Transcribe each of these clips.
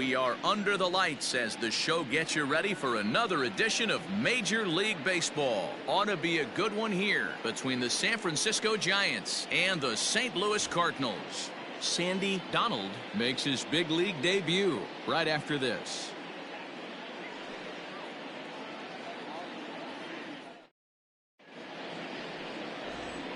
We are under the lights as the show gets you ready for another edition of Major League Baseball. Ought to be a good one here between the San Francisco Giants and the St. Louis Cardinals. Sandy Donald makes his big league debut right after this.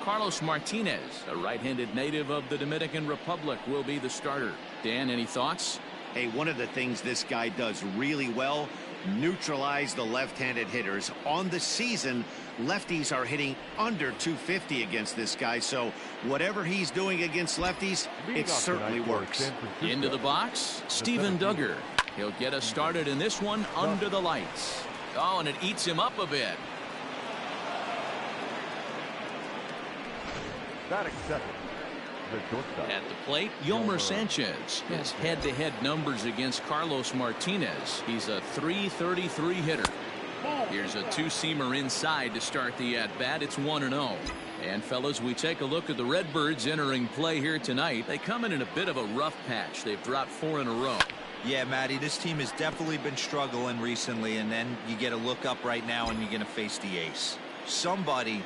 Carlos Martinez, a right-handed native of the Dominican Republic, will be the starter. Dan, any thoughts? Hey, one of the things this guy does really well, neutralize the left-handed hitters. On the season, lefties are hitting under 250 against this guy, so whatever he's doing against lefties, it certainly works. Into the box, Steven Duggar. He'll get us started in this one under the lights. Oh, and it eats him up a bit. Not accepted. At the plate, Yolmer Sanchez. His head-to-head numbers against Carlos Martinez. He's a .333 hitter. Here's a two-seamer inside to start the at-bat. It's 1-0. And, fellas, we take a look at the Redbirds entering play here tonight. They come in a bit of a rough patch. They've dropped 4 in a row. Yeah, Matty, this team has definitely been struggling recently, and then you get a look up right now and you're going to face the ace. Somebody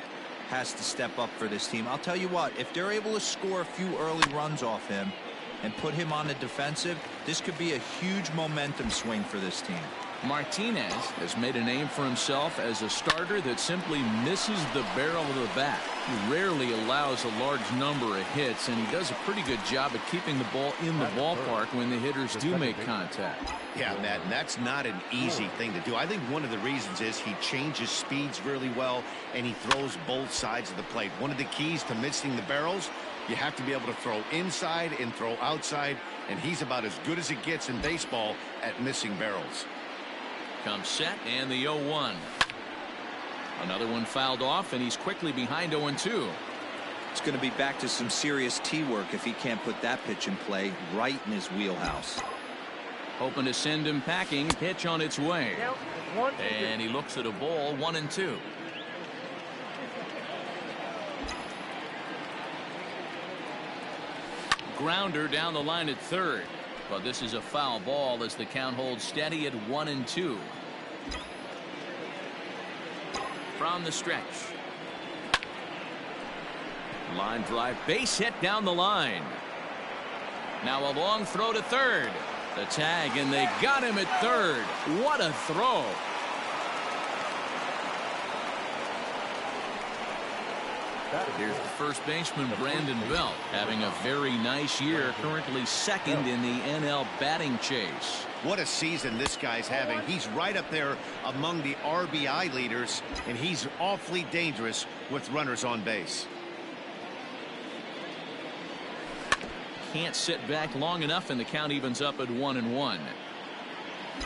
has to step up for this team. I'll tell you what, if they're able to score a few early runs off him and put him on the defensive, this could be a huge momentum swing for this team. Martinez has made a name for himself as a starter that simply misses the barrel of the bat. He rarely allows a large number of hits, and he does a pretty good job of keeping the ball in the ballpark when the hitters do make contact. Yeah, Matt, and that's not an easy thing to do. I think one of the reasons is he changes speeds really well, and he throws both sides of the plate. One of the keys to missing the barrels, you have to be able to throw inside and throw outside, and he's about as good as it gets in baseball at missing barrels. Comes set, and the 0-1. Another one fouled off, and he's quickly behind 0-2. It's going to be back to some serious tee work if he can't put that pitch in play right in his wheelhouse. Hoping to send him packing. Pitch on its way. And he looks at a ball, 1-2. Grounder down the line at third. But this is a foul ball as the count holds steady at 1-2. From the stretch. Line drive, base hit down the line. Now a long throw to third. The tag, and they got him at third. What a throw. Here's the first baseman, Brandon Belt, having a very nice year, currently second in the NL batting chase. What a season this guy's having. He's right up there among the RBI leaders, and he's awfully dangerous with runners on base. Can't sit back long enough, and the count evens up at 1-1.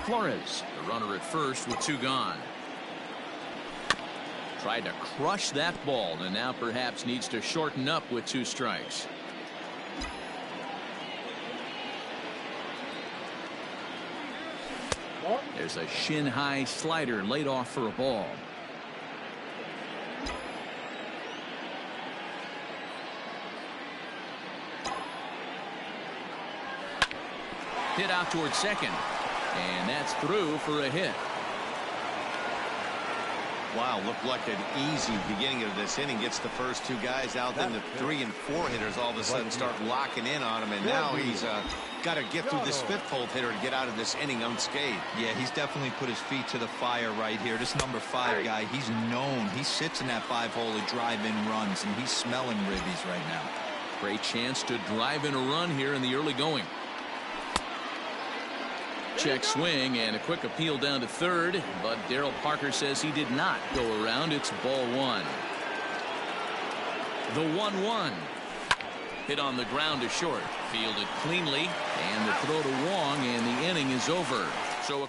Flores, the runner at first with 2 gone. Tried to crush that ball, and now perhaps needs to shorten up with 2 strikes. There's a shin-high slider laid off for a ball. Hit out towards second, and that's through for a hit. Wow, looked like an easy beginning of this inning. Gets the first 2 guys out, then the 3 and 4 hitters all of a sudden start locking in on him, and now he's got to get through this 5th hole hitter to get out of this inning unscathed. Yeah, he's definitely put his feet to the fire right here. This number 5 guy, he's known. He sits in that 5-hole to drive in runs, and he's smelling ribbies right now. Great chance to drive in a run here in the early going. Check swing and a quick appeal down to third, but Darryl Parker says he did not go around. It's ball 1. The 1-1. Hit on the ground to short. Fielded cleanly, and the throw to Wong, and the inning is over. So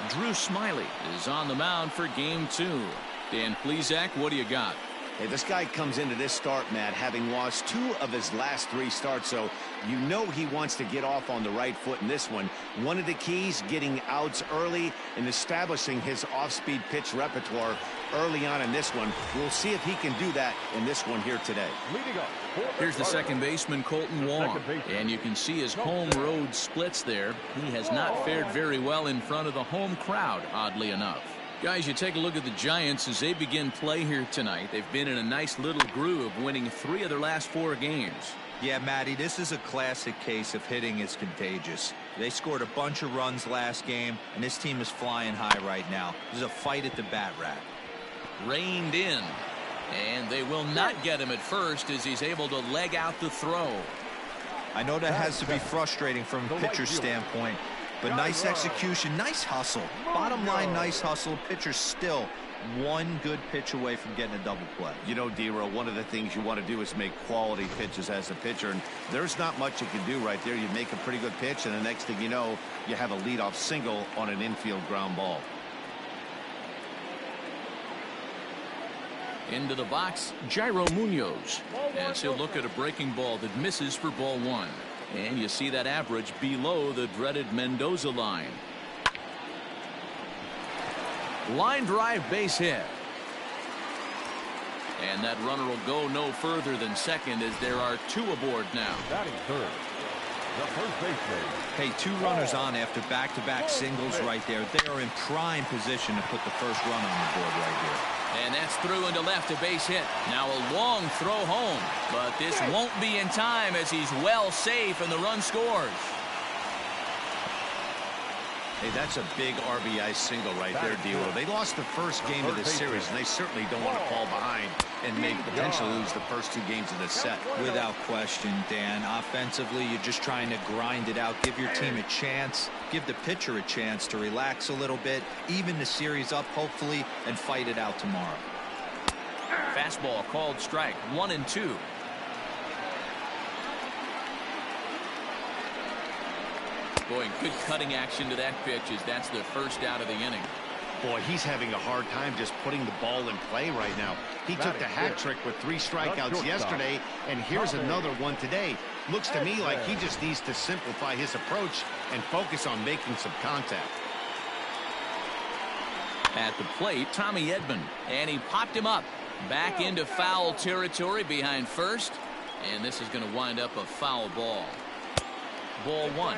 Drew Smyly is on the mound for game 2. Dan Plesac, what do you got? Hey, this guy comes into this start, Matt, having lost 2 of his last 3 starts, so you know he wants to get off on the right foot in this one. One of the keys, getting outs early and establishing his off-speed pitch repertoire early on in this one. We'll see if he can do that in this one here today. Here's the second baseman, Colton Wong, and you can see his home road splits there. He has not fared very well in front of the home crowd, oddly enough. Guys, you take a look at the Giants as they begin play here tonight. They've been in a nice little groove, winning 3 of their last 4 games. Yeah, Matty, this is a classic case of hitting is contagious. They scored a bunch of runs last game, and this team is flying high right now. There's a fight at the bat rack. Reined in, and they will not get him at first as he's able to leg out the throw. I know that has to be frustrating from a pitcher's standpoint, but nice execution, nice hustle. Bottom line, nice hustle. Pitcher's still one good pitch away from getting a double play. You know, D-Row, one of the things you want to do is make quality pitches as a pitcher, and there's not much you can do right there. You make a pretty good pitch, and the next thing you know, you have a leadoff single on an infield ground ball. Into the box, Jairo Munoz, as he'll look at a breaking ball that misses for ball 1. And you see that average below the dreaded Mendoza line. Line drive, base hit. And that runner will go no further than second as there are 2 aboard now. Batting third, the first baseman. Hey, 2 runners on after back-to-back singles right there. They are in prime position to put the first run on the board right here. And that's through into left, a base hit. Now a long throw home, but this won't be in time as he's well safe and the run scores. Hey, that's a big RBI single right there, D-Row. They lost the first game of the series, and they certainly don't want to fall behind and maybe potentially lose the first 2 games of this set. Without question, Dan. Offensively, you're just trying to grind it out, give your team a chance, give the pitcher a chance to relax a little bit, even the series up, hopefully, and fight it out tomorrow. Fastball called strike, 1-2. Boy, good cutting action to that pitch as that's the first out of the inning. Boy, he's having a hard time just putting the ball in play right now. He took the hat trick with 3 strikeouts yesterday, and here's another one today. Looks to me like he just needs to simplify his approach and focus on making some contact. At the plate, Tommy Edman, and he popped him up back into foul territory behind first, and this is going to wind up a foul ball. Ball 1.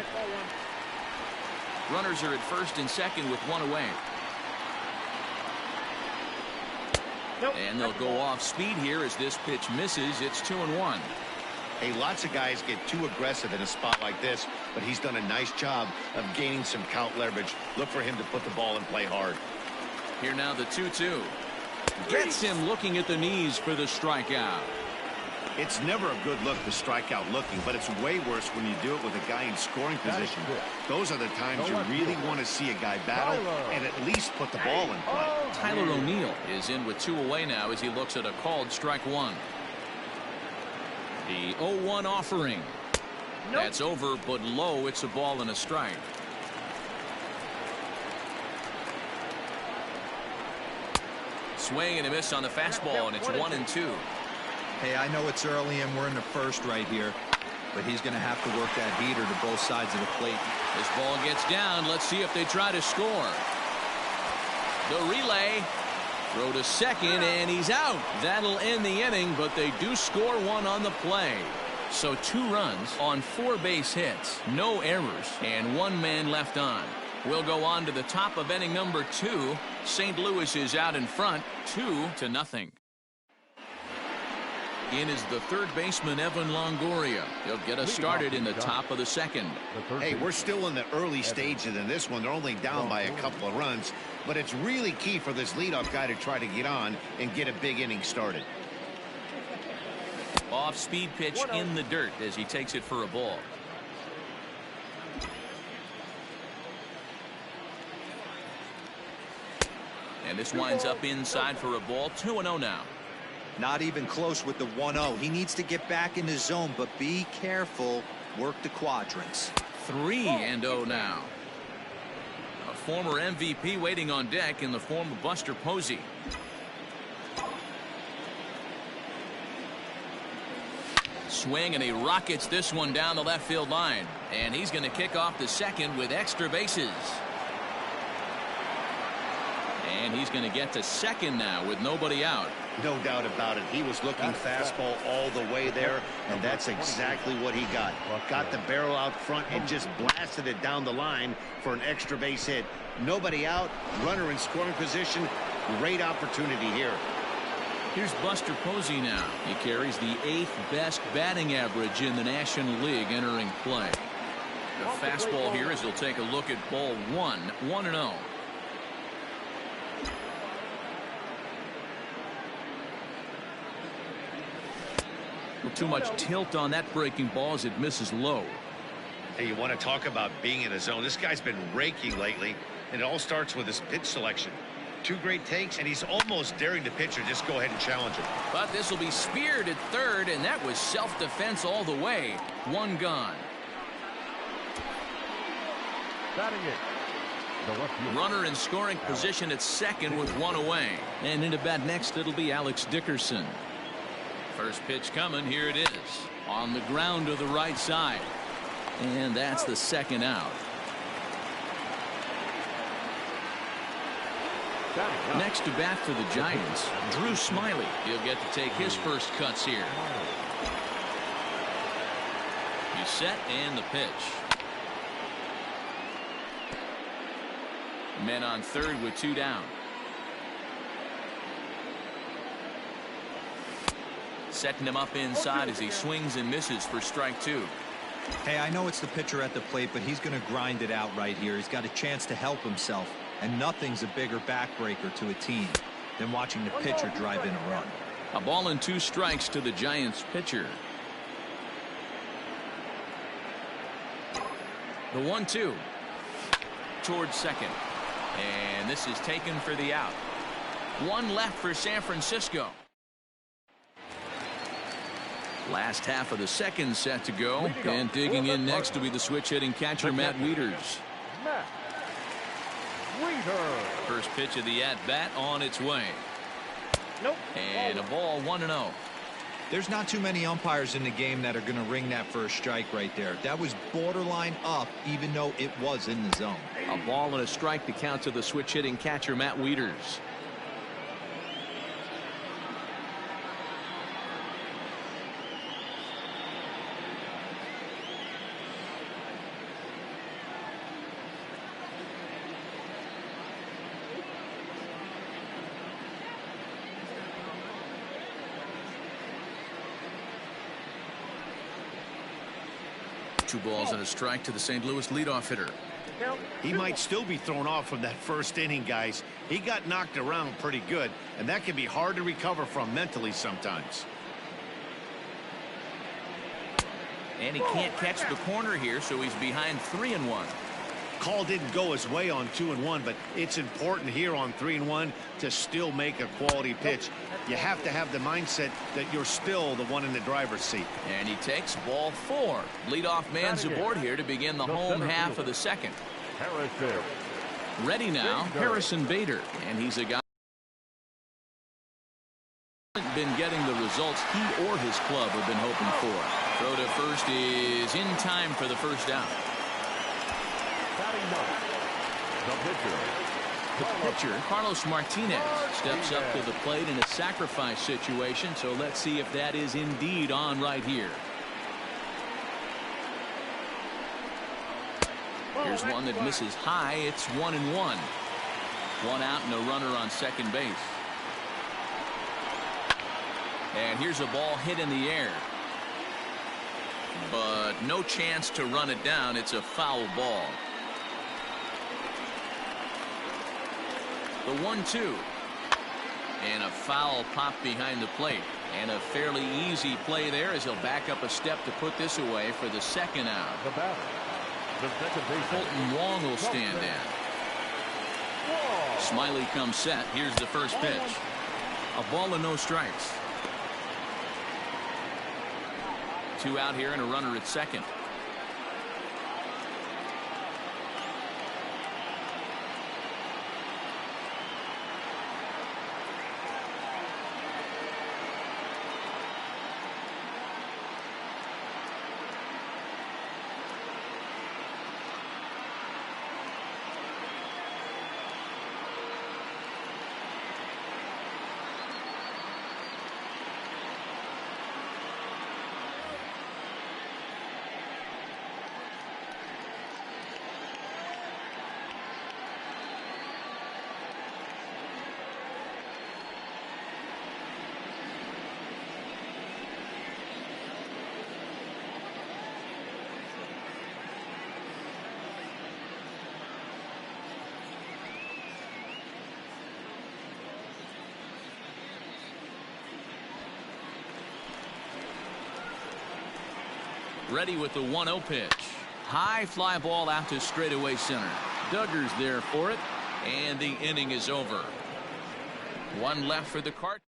Runners are at first and second with 1 away. And they'll go off speed here as this pitch misses. It's 2-1. Hey, lots of guys get too aggressive in a spot like this, but he's done a nice job of gaining some count leverage. Look for him to put the ball in play hard. Here now the 2-2. Gets him looking at the knees for the strikeout. It's never a good look to strike out looking, but it's way worse when you do it with a guy in scoring position. Those are the times you really want to see a guy battle and at least put the ball in play. Tyler O'Neill is in with 2 away now as he looks at a called strike 1. The 0-1 offering. That's over, but low. It's a ball and a strike. Swing and a miss on the fastball, and it's 1-2. Hey, I know it's early and we're in the first right here, but he's going to have to work that heater to both sides of the plate. This ball gets down. Let's see if they try to score. The relay. Throw to second, and he's out. That'll end the inning, but they do score 1 on the play. So 2 runs on 4 base hits, no errors, and 1 man left on. We'll go on to the top of inning number 2. St. Louis is out in front, 2-0. In is the third baseman, Evan Longoria. He'll get us started in the top of the second. Hey, we're still in the early stages in this one. They're only down by a couple of runs, but it's really key for this leadoff guy to try to get on and get a big inning started. Off-speed pitch in the dirt as he takes it for a ball. And this winds up inside for a ball. 2-0 now. Not even close with the 1-0. He needs to get back in the zone, but be careful. Work the quadrants. 3-0 now. A former MVP waiting on deck in the form of Buster Posey. Swing, and he rockets this one down the left field line. And he's going to kick off the second with extra bases. And he's going to get to second now with nobody out. No doubt about it. He was looking fastball all the way there, and that's exactly what he got. Got the barrel out front and just blasted it down the line for an extra base hit. Nobody out, runner in scoring position. Great opportunity here. Here's Buster Posey now. He carries the 8th best batting average in the National League entering play. The fastball here as he'll take a look at ball 1, 1-0. Too much tilt on that breaking ball as it misses low. Hey, you want to talk about being in a zone? This guy's been raking lately, and it all starts with his pitch selection. 2 great takes, and he's almost daring the pitcher just go ahead and challenge him. But this will be speared at third, and that was self-defense all the way. 1 gone. Batting it. Runner in scoring position at second with 1 away. And into bat next, it'll be Alex Dickerson. First pitch coming. Here it is. On the ground to the right side. And that's the second out. Next to bat for the Giants, Drew Smiley. He'll get to take his first cuts here. He's set and the pitch. Men on third with 2 down. Setting him up inside as he swings and misses for strike 2. Hey, I know it's the pitcher at the plate, but he's going to grind it out right here. He's got a chance to help himself, and nothing's a bigger backbreaker to a team than watching the pitcher drive in a run. A ball and 2 strikes to the Giants pitcher. The 1-2 towards second, and this is taken for the out. 1 left for San Francisco. Last half of the second set to go, and digging in next to be the switch hitting catcher Matt Wieters. First pitch of the at-bat on its way. And a ball 1-0. There's not too many umpires in the game that are going to ring that for a strike right there. That was borderline up, even though it was in the zone. A ball and a strike to count to the switch hitting catcher Matt Wieters. Two balls and a strike to the St. Louis leadoff hitter. He might still be thrown off from that first inning, guys. He got knocked around pretty good, and that can be hard to recover from mentally sometimes. And he can't catch the corner here, so he's behind 3-1. Call didn't go his way on 2-1, but it's important here on 3-1 to still make a quality pitch. You have to have the mindset that you're still the one in the driver's seat. And he takes ball 4. Leadoff man's aboard here to begin the home half of the second. Ready now, Harrison Bader, and he's a guy who hasn't been getting the results he or his club have been hoping for. Throw to first is in time for the first out. The pitcher, Carlos Martinez, steps up to the plate in a sacrifice situation, so let's see if that is indeed on right here. Here's one that misses high. It's 1-1. 1 out and a runner on second base. And here's a ball hit in the air. But no chance to run it down. It's a foul ball. The 1-2. And a foul pop behind the plate. And a fairly easy play there as he'll back up a step to put this away for the second out. Fulton Wong will stand in. Smiley comes set. Here's the first pitch. A ball and no strikes. 2 out here and a runner at second. Ready with the 1-0 pitch. High fly ball out to straightaway center. Duggar's there for it, and the inning is over. One left for the Cardinals.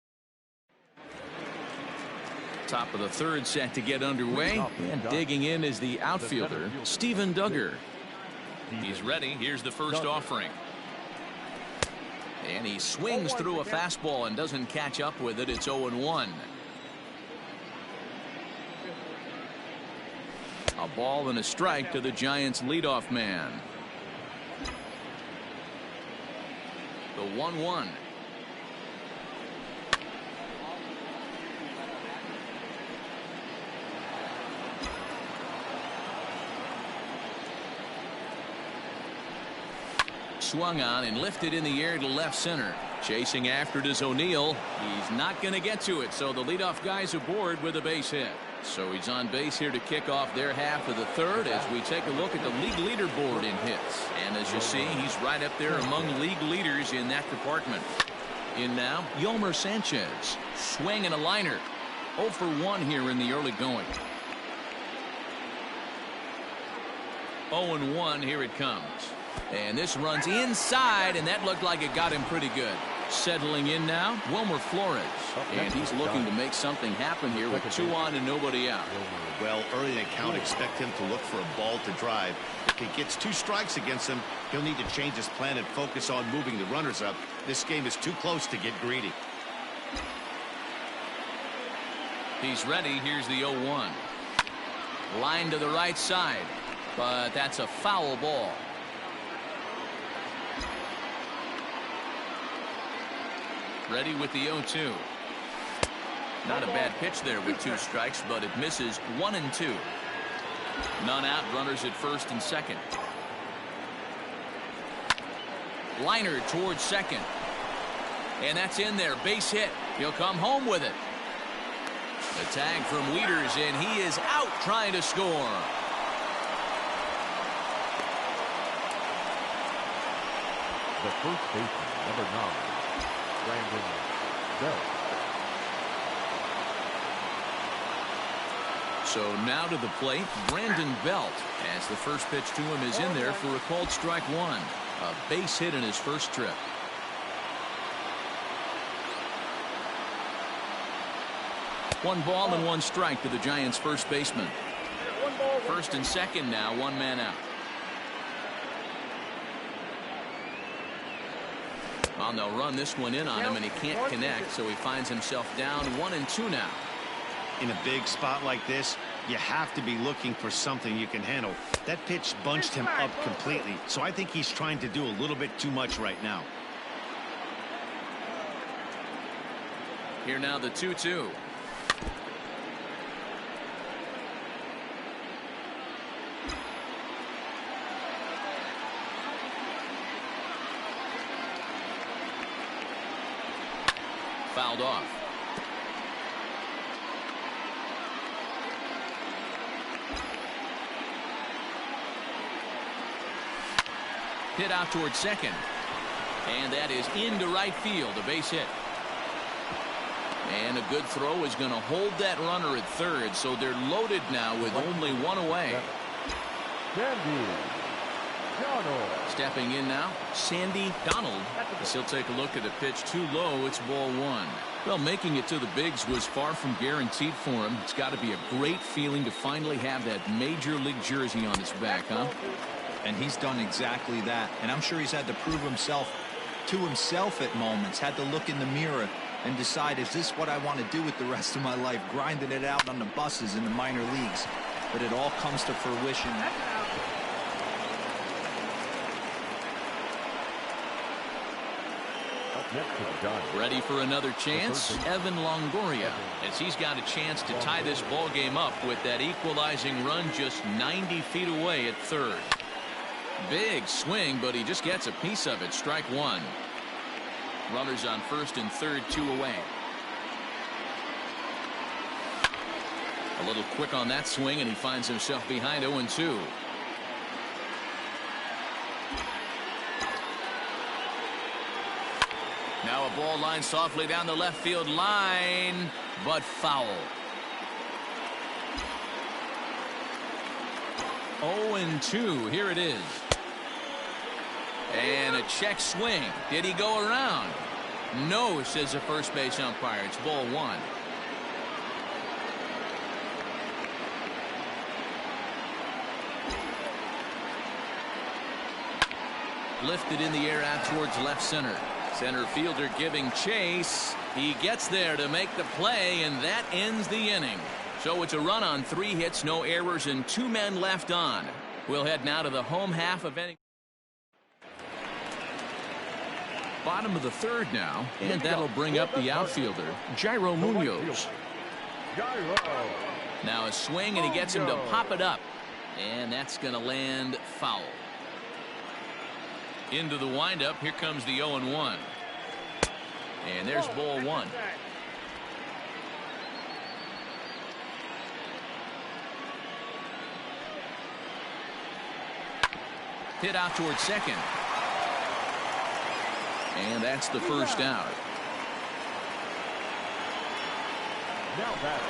Top of the third set to get underway, and digging in is the outfielder, Steven Duggar. He's ready. Here's the first offering. And he swings through a fastball and doesn't catch up with it. It's 0-1. A ball and a strike to the Giants leadoff man. The 1-1. Swung on and lifted in the air to left center. Chasing after it is O'Neill. He's not going to get to it, so the leadoff guy's aboard with a base hit. So he's on base here to kick off their half of the third as we take a look at the league leaderboard in hits. And as you see, he's right up there among league leaders in that department. In now, Yolmer Sanchez. Swing and a liner. 0 for 1 here in the early going. 0-1, here it comes. And this runs inside, and that looked like it got him pretty good. Settling in now, Wilmer Flores. And he's looking to make something happen here with 2 on and nobody out. Well, early in the count, expect him to look for a ball to drive. If he gets 2 strikes against him, he'll need to change his plan and focus on moving the runners up. This game is too close to get greedy. He's ready. Here's the 0-1. Line to the right side, but that's a foul ball. Ready with the 0-2. Not a bad pitch there with 2 strikes, but it misses 1 and 2. None out, runners at first and second. Liner towards second. And that's in there, base hit. He'll come home with it. The tag from Wieters, and he is out trying to score. The first baseman, number 9, Brandon Belt. So now to the plate, Brandon Belt, as the first pitch to him is in there for a called strike 1. A base hit in his first trip. One ball and 1 strike to the Giants' first baseman. First and second now, 1 man out. Well, they'll run this one in on him, and he can't connect, so he finds himself down 1 and 2 now. In a big spot like this, you have to be looking for something you can handle. That pitch bunched him up completely, so I think he's trying to do a little bit too much right now. Here now the 2-2. Fouled off. Hit out towards second. And that is into right field, a base hit. And a good throw is going to hold that runner at third, so they're loaded now with only 1 away. Stepping in now, Sandy Donald. As he'll take a look at a pitch too low, it's ball 1. Well, making it to the bigs was far from guaranteed for him. It's got to be a great feeling to finally have that major league jersey on his back, huh? And he's done exactly that. And I'm sure he's had to prove himself to himself at moments, had to look in the mirror and decide, is this what I want to do with the rest of my life, grinding it out on the buses in the minor leagues? But it all comes to fruition. Ready for another chance, Evan Longoria, as he's got a chance to tie this ball game up with that equalizing run just 90 feet away at third. Big swing, but he just gets a piece of it. Strike 1. Runners on first and third, 2 away. A little quick on that swing, and he finds himself behind 0-2. Now a ball line softly down the left field line, but foul. 0-2. Here it is. And a check swing. Did he go around? No, says the first base umpire. It's ball one. Lifted in the air out towards left center. Center fielder giving chase. He gets there to make the play, and that ends the inning. So it's a run on 3 hits, no errors, and 2 men left on. We'll head now to the home half of inning. Bottom of the 3rd now, and that'll bring up the outfielder, Jairo Munoz. Now a swing, and he gets him to pop it up, and that's going to land foul. Into the windup. Here comes the 0-1. And there's ball one. Hit out towards second. And that's the first out.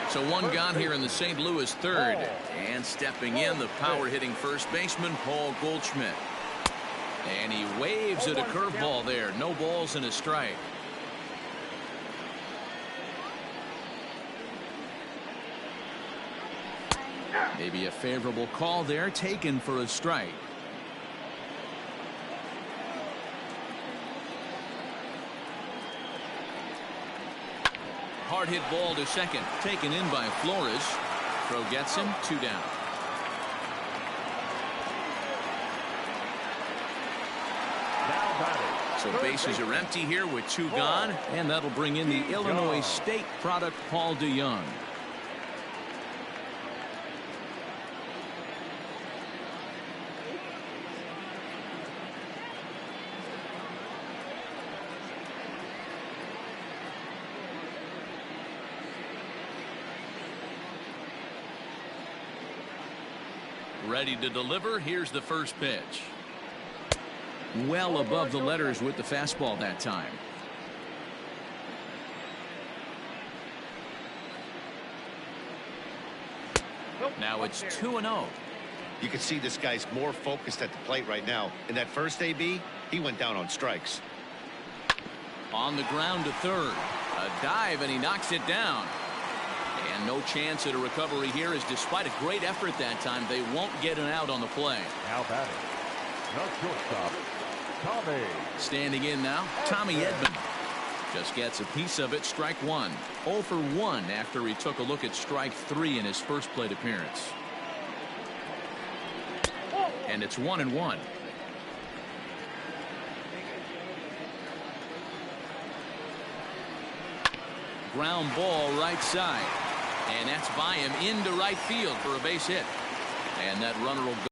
So 1 gone here in the St. Louis 3rd. And stepping in, the power-hitting first baseman, Paul Goldschmidt. And he waves at a curveball there. No balls and a strike. Maybe a favorable call there, taken for a strike. Hard hit ball to second, taken in by Flores. Throw gets him, 2 down. So bases are empty here with 2 gone, and that'll bring in the Illinois State product, Paul DeYoung. Ready to deliver. Here's the first pitch. Well above the letters with the fastball that time. Now it's 2-0. You can see this guy's more focused at the plate right now. In that first AB, he went down on strikes. On the ground to third. A dive, and he knocks it down. And no chance at a recovery here, as despite a great effort that time, they won't get an out on the play. Now batting, the shortstop, Tommy. Standing in now, Tommy Edman. Just gets a piece of it, strike 1. 0 for 1 after he took a look at strike 3 in his first plate appearance. And it's 1-1. Ground ball right side. And that's by him into right field for a base hit. And that runner will go.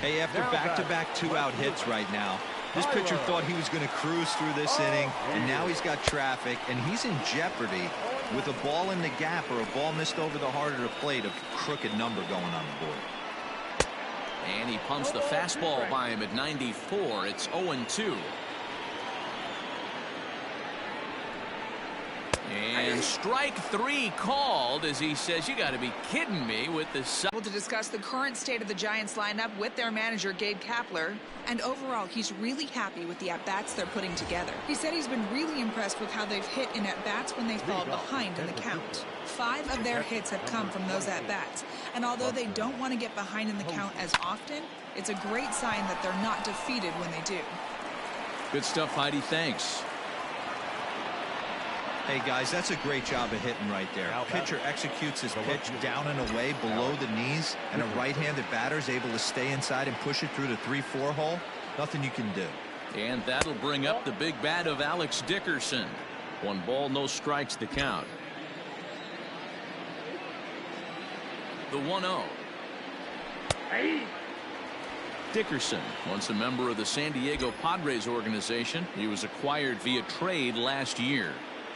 Hey, after back-to-back 2-out hits right now, this pitcher thought he was going to cruise through this inning, and now he's got traffic, and he's in jeopardy with a ball in the gap or a ball missed over the heart of the plate, a crooked number going on the board. And he pumps the fastball by him at 94. It's 0-2. And strike 3 called, as he says, you got to be kidding me with this. To discuss the current state of the Giants lineup with their manager Gabe Kapler, and overall he's really happy with the at-bats they're putting together. He said he's been really impressed with how they've hit in at-bats when they fall behind in the count. 5 of their hits have come from those at-bats, and although they don't want to get behind in the count as often, it's a great sign that they're not defeated when they do. Good stuff, Heidi. Thanks. Hey, guys, that's a great job of hitting right there. Pitcher executes his pitch down and away below the knees, and a right-handed batter is able to stay inside and push it through the 3-4 hole. Nothing you can do. And that'll bring up the big bat of Alex Dickerson. 1 ball, no strikes to count. The 1-0. Dickerson, once a member of the San Diego Padres organization. He was acquired via trade last year.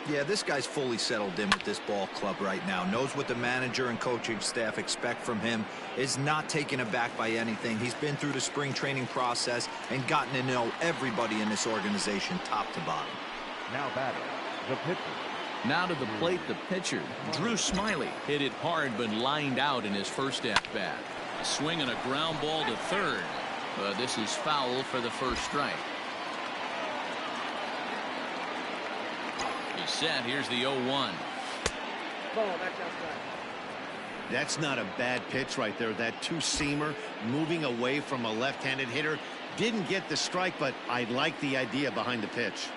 Yeah, this guy's fully settled in with this ball club right now. Knows what the manager and coaching staff expect from him. Is not taken aback by anything. He's been through the spring training process and gotten to know everybody in this organization top to bottom. Now batting, the pitcher, Now to the plate, the pitcher, Drew Smiley. Hit it hard but lined out in his first at-bat. A swing and a ground ball to third. But this is foul for the first strike. He's set. Here's the 0-1. That's not a bad pitch right there. That two-seamer moving away from a left-handed hitter. Didn't get the strike, but I like the idea behind the pitch.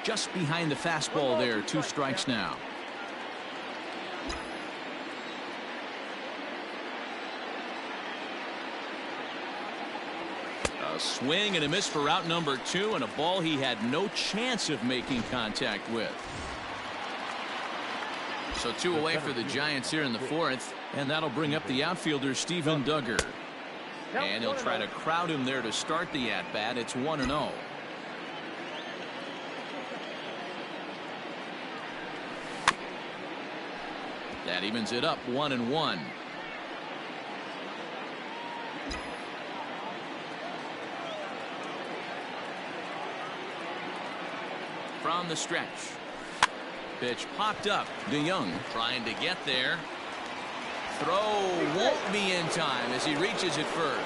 Just behind the fastball there. 2 strikes now. A swing and a miss for out number 2, and a ball he had no chance of making contact with. So 2 away for the Giants here in the 4th, and that'll bring up the outfielder Steven Duggar. And he'll try to crowd him there to start the at-bat. It's 1-0. That evens it up 1-1. From the stretch. Pitch popped up. DeYoung trying to get there. Throw won't be in time as he reaches it first.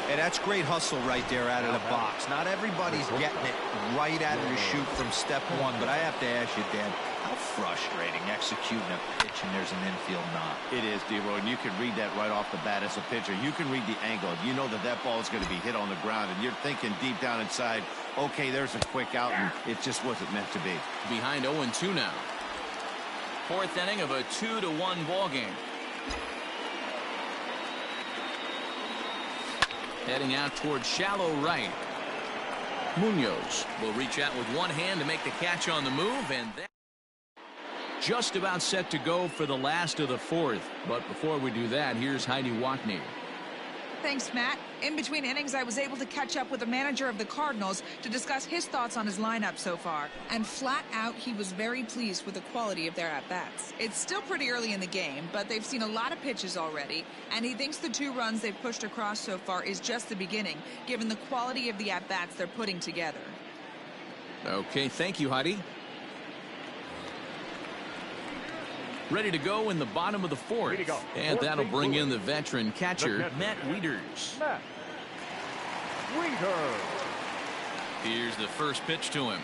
Hey, that's great hustle right there out of the box. Not everybody's getting it right out of the chute from step 1, but I have to ask you, Dan, how frustrating executing a pitch and there's an infield knock. It is, D-Roy, and you can read that right off the bat as a pitcher. You can read the angle. You know that that ball is going to be hit on the ground, and you're thinking deep down inside, okay, there's a quick out, and it just wasn't meant to be. Behind 0-2 now. 4th inning of a 2-1 ball game. Heading out towards shallow right. Munoz will reach out with one hand to make the catch on the move, and that just about set to go for the last of the 4th. But before we do that, here's Heidi Watney. Thanks, Matt. In between innings, I was able to catch up with the manager of the Cardinals to discuss his thoughts on his lineup so far. And flat out, he was very pleased with the quality of their at-bats. It's still pretty early in the game, but they've seen a lot of pitches already, and he thinks the 2 runs they've pushed across so far is just the beginning, given the quality of the at-bats they're putting together. Okay, thank you, Heidi. Ready to go in the bottom of the 4th. And that'll bring in the veteran catcher, Matt Wieters. Here's the first pitch to him.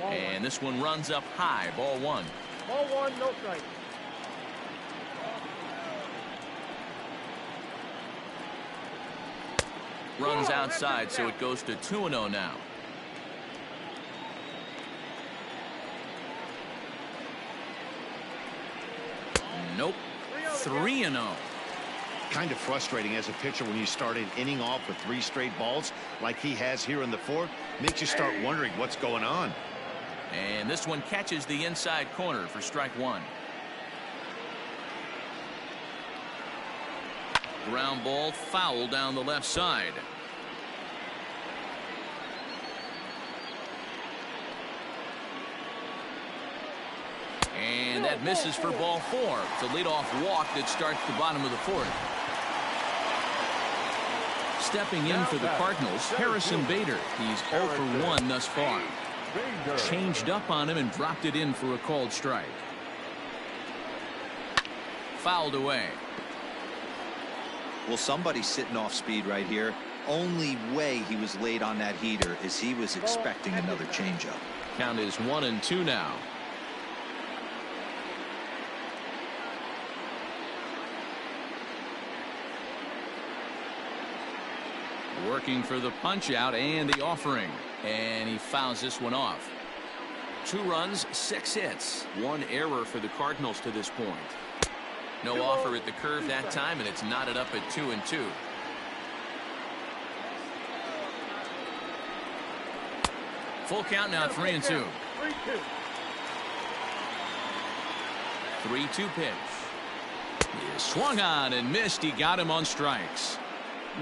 And this one runs up high. Ball 1. Ball 1, no strike. Runs outside, so it goes to 2-0 now. Nope. 3-0. Kind of frustrating as a pitcher when you start an inning off with 3 straight balls like he has here in the 4th. Makes you start wondering what's going on. And this one catches the inside corner for strike 1. Ground ball foul down the left side. And that misses for ball 4. It's a leadoff walk that starts the bottom of the 4th. Stepping in for the Cardinals, Harrison Bader. He's 0 for 1 thus far. Changed up on him and dropped it in for a called strike. Fouled away. Well, somebody's sitting off speed right here. Only way he was late on that heater is he was expecting another changeup. Count is 1-2 now. Working for the punch out and the offering, and he fouls this one off. 2 runs, 6 hits, 1 error for the Cardinals to this point. No offer at the curve that time, and it's knotted up at 2-2. Full count now, 3-2. 3-2 pitch. He swung on and missed. He got him on strikes.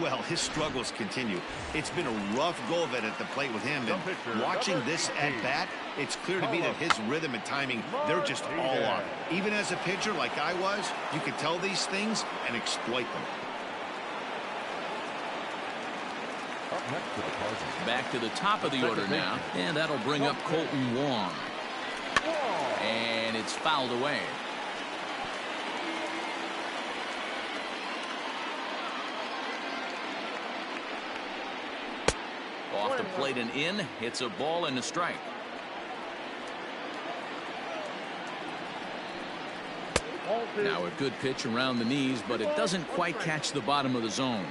Well, his struggles continue. It's been a rough go of it at the plate with him. And watching this at bat, it's clear to me that his rhythm and timing, they're just all off. Even as a pitcher like I was, you can tell these things and exploit them. Up next for the Cardinals. Back to the top of the order now, and that'll bring up Colton Wong. And it's fouled away. Off the plate and in. It's a ball and a strike. Now a good pitch around the knees, but it doesn't quite catch the bottom of the zone.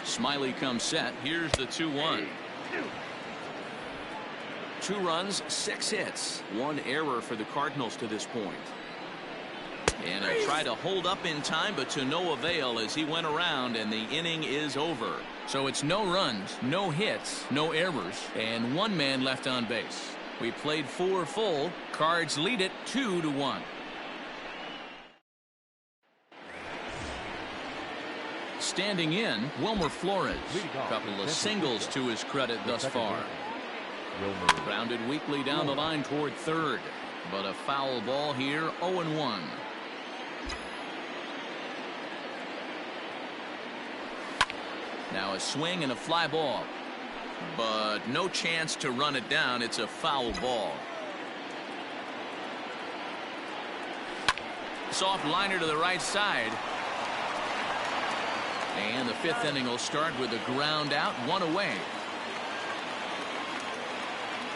Smiley comes set. Here's the 2-1. 2 runs, 6 hits, 1 error for the Cardinals to this point. And a try to hold up in time, but to no avail as he went around, and the inning is over. So it's no runs, no hits, no errors, and 1 man left on base. We played 4 full. Cards lead it 2-1. Standing in, Wilmer Flores. A couple of singles to his credit thus far. Grounded weakly down the line toward third, but a foul ball here. 0-1. Now a swing and a fly ball, but no chance to run it down. It's a foul ball. Soft liner to the right side. And the 5th inning will start with a ground out, 1 away.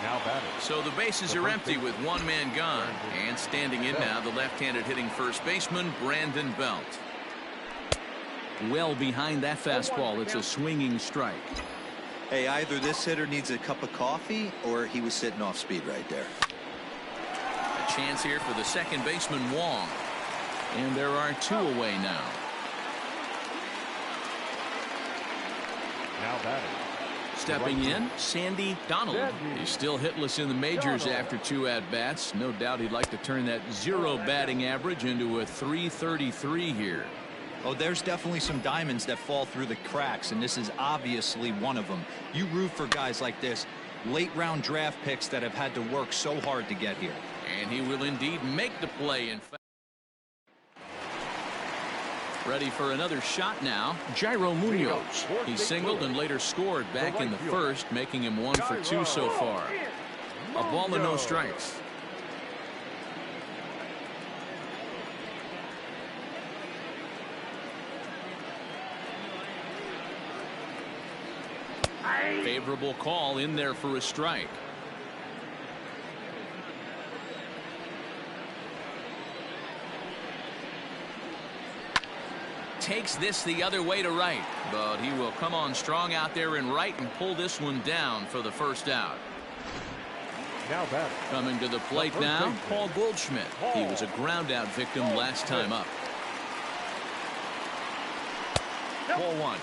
Now batting. So the bases are empty with 1 man gone. And standing in now, the left-handed hitting first baseman, Brandon Belt. Well behind that fastball. It's a swinging strike. Hey, either this hitter needs a cup of coffee or he was sitting off speed right there. A chance here for the second baseman, Wong. And there are 2 away now. Now batting. Stepping in, Sandy Donald. He's still hitless in the majors after 2 at-bats. No doubt he'd like to turn that 0 batting average into a .333 here. Oh, there's definitely some diamonds that fall through the cracks, and this is obviously one of them. You root for guys like this, late-round draft picks that have had to work so hard to get here. And he will indeed make the play. In fact, ready for another shot now, Jairo Munoz. He singled and later scored back in the first, making him 1 for 2 so far. A ball and no strikes. Favorable call in there for a strike. Takes this the other way to right, but he will come on strong out there in right and pull this one down for the first out. Now batting. Coming to the plate now, Paul Goldschmidt. He was a ground out victim last time up. Ball 1.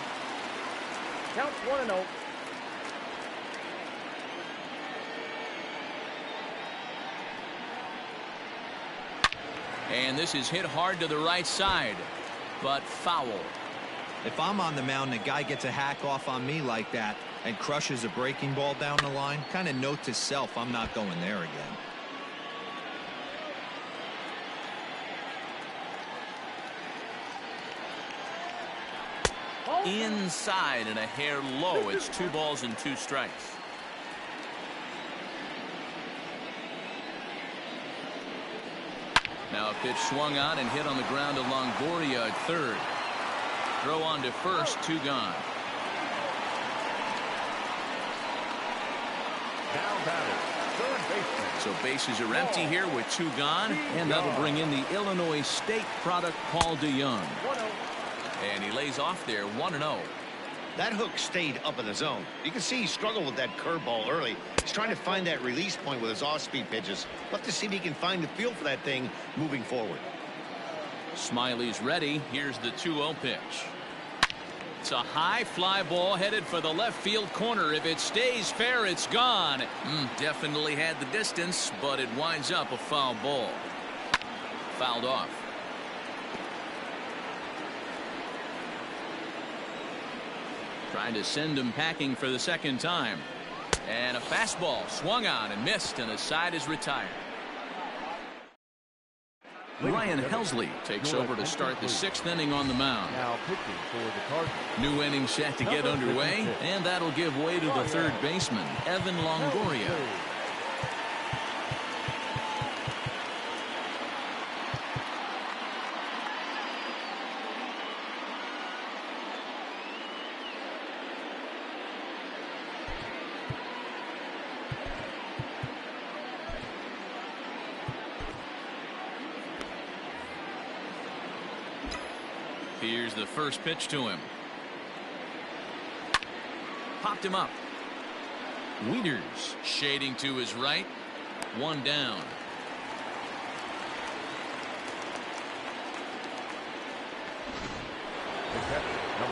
Count 1-0. And this is hit hard to the right side, but foul. If I'm on the mound and a guy gets a hack off on me like that and crushes a breaking ball down the line, kind of note to self, I'm not going there again. Inside and a hair low. It's 2 balls and 2 strikes. Now a pitch swung on and hit on the ground to Longoria at third. Throw on to first, 2 gone. Now batting. Third baseman. So bases are empty here with 2 gone, and that'll bring in the Illinois State product, Paul DeYoung. And he lays off there, 1-0. That hook stayed up in the zone. You can see he struggled with that curveball early. He's trying to find that release point with his off-speed pitches. Love to see if he can find the feel for that thing moving forward. Smiley's ready. Here's the 2-0 pitch. It's a high fly ball headed for the left field corner. If it stays fair, it's gone. Definitely had the distance, but it winds up a foul ball. Fouled off. Trying to send him packing for the second time. And a fastball swung on and missed, and the side is retired. Ryan Helsley takes over to start the 6th inning on the mound. Now pitching for the Cardinals. New inning set to get underway, and that'll give way to the third baseman, Evan Longoria. Here's the first pitch to him. Popped him up. Wieters shading to his right. One down.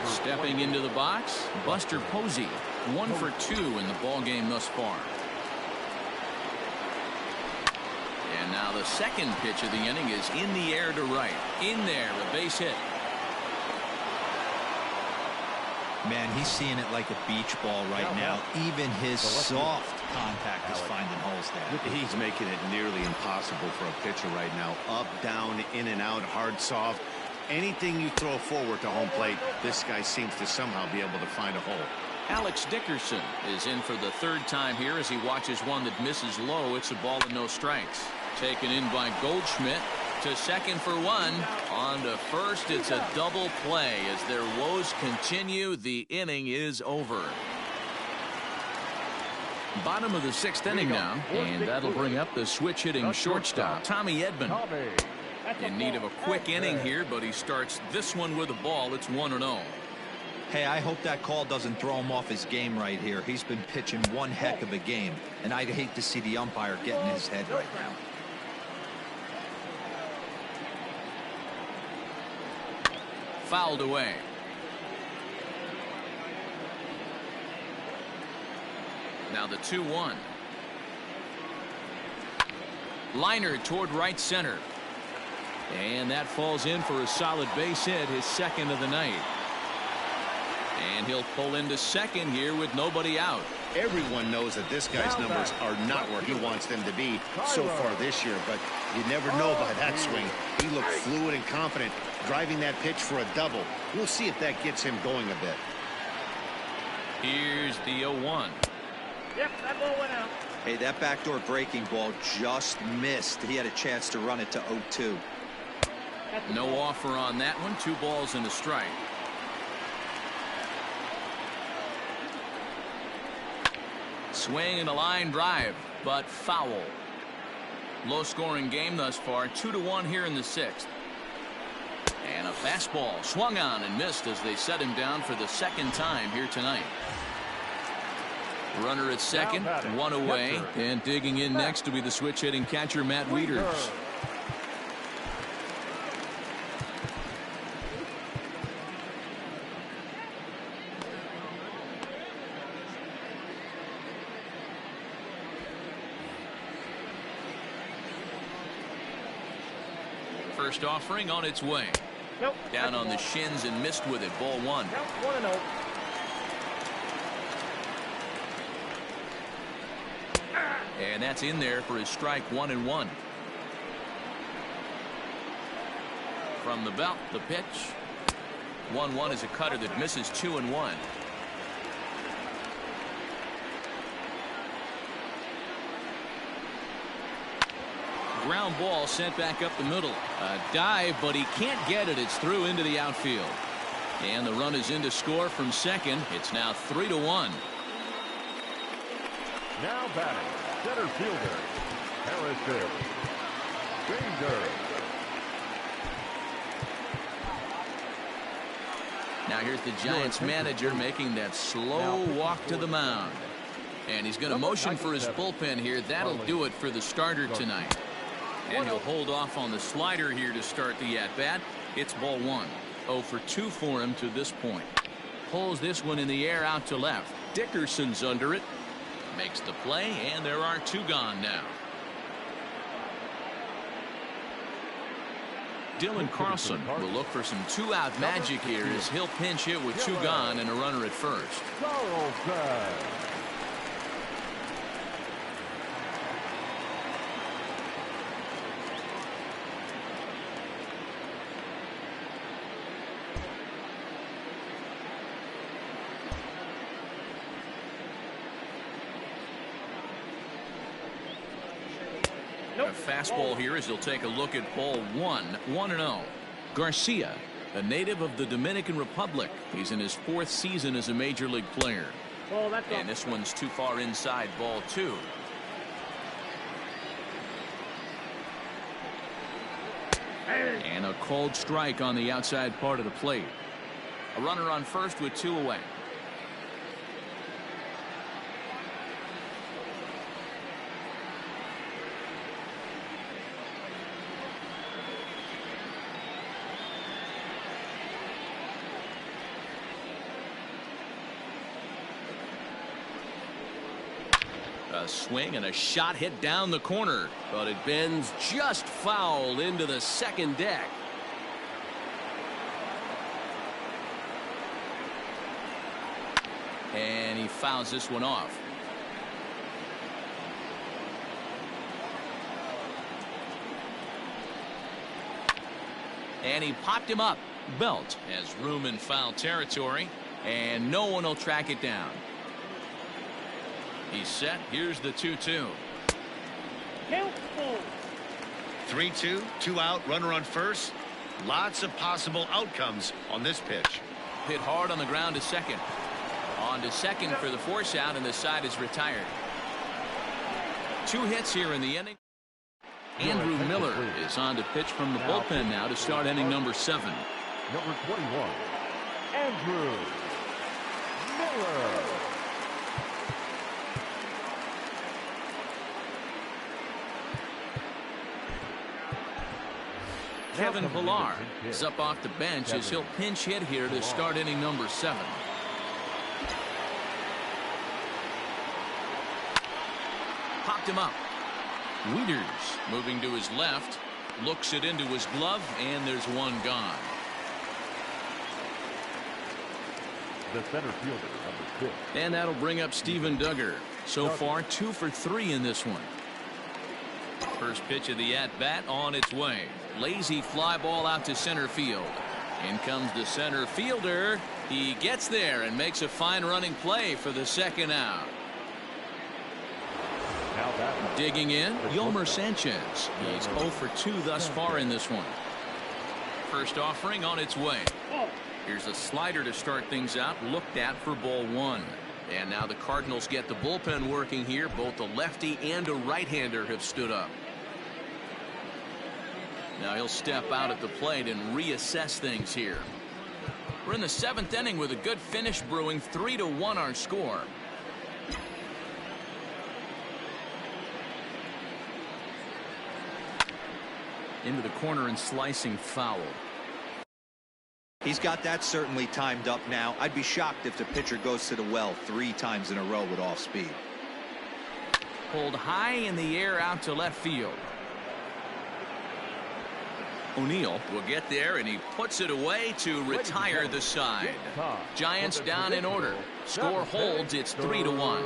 Stepping into the box, Buster Posey. 1 for 2 in the ball game thus far. And now the second pitch of the inning is in the air to right. In there, a base hit. Man, he's seeing it like a beach ball right now. Even his soft contact is finding holes there. He's making it nearly impossible for a pitcher right now. Up, down, in and out, hard, soft. Anything you throw forward to home plate, this guy seems to somehow be able to find a hole. Alex Dickerson is in for the 3rd time here as he watches one that misses low. It's a ball and no strikes. Taken in by Goldschmidt. To second for 1. On to first. It's a double play as their woes continue. The inning is over. Bottom of the 6th inning now, and that'll bring up the switch hitting shortstop Tommy Edman. In need of a quick inning here, but he starts this one with a ball. It's 1-0. Hey, I hope that call doesn't throw him off his game right here. He's been pitching one heck of a game, and I'd hate to see the umpire get in his head right now. Fouled away. Now the 2-1. Liner toward right center. And that falls in for a solid base hit, his 2nd of the night. And he'll pull into second here with nobody out. Everyone knows that this guy's numbers are not where he wants them to be so far this year, but you never know by that swing. He looked fluid and confident, driving that pitch for a double. We'll see if that gets him going a bit. Here's the 0-1. Yep, that ball went out. Hey, that backdoor breaking ball just missed. He had a chance to run it to 0-2. No offer on that one. 2 balls and a strike. Swing and a line drive, but foul. Low scoring game thus far. 2-1 here in the 6th. And a fastball swung on and missed as they set him down for the 2nd time here tonight. Runner at second, 1 away, and digging in next to be the switch hitting catcher Matt Wieters. First offering on its way. Nope. Down on the shins and missed with it. Ball 1. 1-0. And that's in there for his strike 1-1. From the belt, the pitch. 1-1 is a cutter that misses 2-1. Ground ball sent back up the middle. A dive, but he can't get it. It's through into the outfield. And the run is in to score from second. It's now 3-1. Now batting, center fielder, Harrison. Danger. Now here's the Giants manager making that slow walk to the mound. And he's going to motion for his bullpen here. That'll do it for the starter tonight. And he'll hold off on the slider here to start the at-bat. It's ball 1. 0 for 2 for him to this point. Pulls this one in the air out to left. Dickerson's under it. Makes the play, and there are 2 gone now. Dylan Carlson will look for some 2-out magic here as he'll pinch hit with 2 gone and a runner at first. fastball here as he'll take a look at ball 1-0. Garcia, a native of the Dominican Republic. He's in his 4th season as a major league player. And this one's too far inside, ball 2. And a called strike on the outside part of the plate. A runner on first with 2 away. A swing and a shot hit down the corner, but it bends just foul into the second deck. And he fouls this one off. And he popped him up. Belt has room in foul territory, and no one will track it down. He's set. Here's the 2-2. 3-2, 2 out, runner on first. Lots of possible outcomes on this pitch. Hit hard on the ground to second. On to second for the force out, and the side is retired. 2 hits here in the inning. Andrew Miller is on to pitch from the bullpen now to start inning number 7. Number 21, Andrew Miller. Kevin Pillar is up off the bench as he'll pinch hit here to start inning number 7. Popped him up. Wieters moving to his left, looks it into his glove, and there's one gone. The center fielder, number 6. And that'll bring up Steven Duggar. So far 2 for 3 in this one. First pitch of the at-bat on its way. Lazy fly ball out to center field. In comes the center fielder. He gets there and makes a fine running play for the second out. Digging in, Yolmer Sanchez. He's 0 for 2 thus far in this one. First offering on its way. Here's a slider to start things out, looked at for ball 1. And now the Cardinals get the bullpen working here. Both a lefty and a right-hander have stood up. Now he'll step out at the plate and reassess things here. We're in the 7th inning with a good finish brewing. 3-1 our score. Into the corner and slicing foul. He's got that certainly timed up now. I'd be shocked if the pitcher goes to the well 3 times in a row with off speed. Pulled high in the air out to left field. O'Neill will get there, and he puts it away to retire the side. Giants down in order. Score holds. It's 3-1.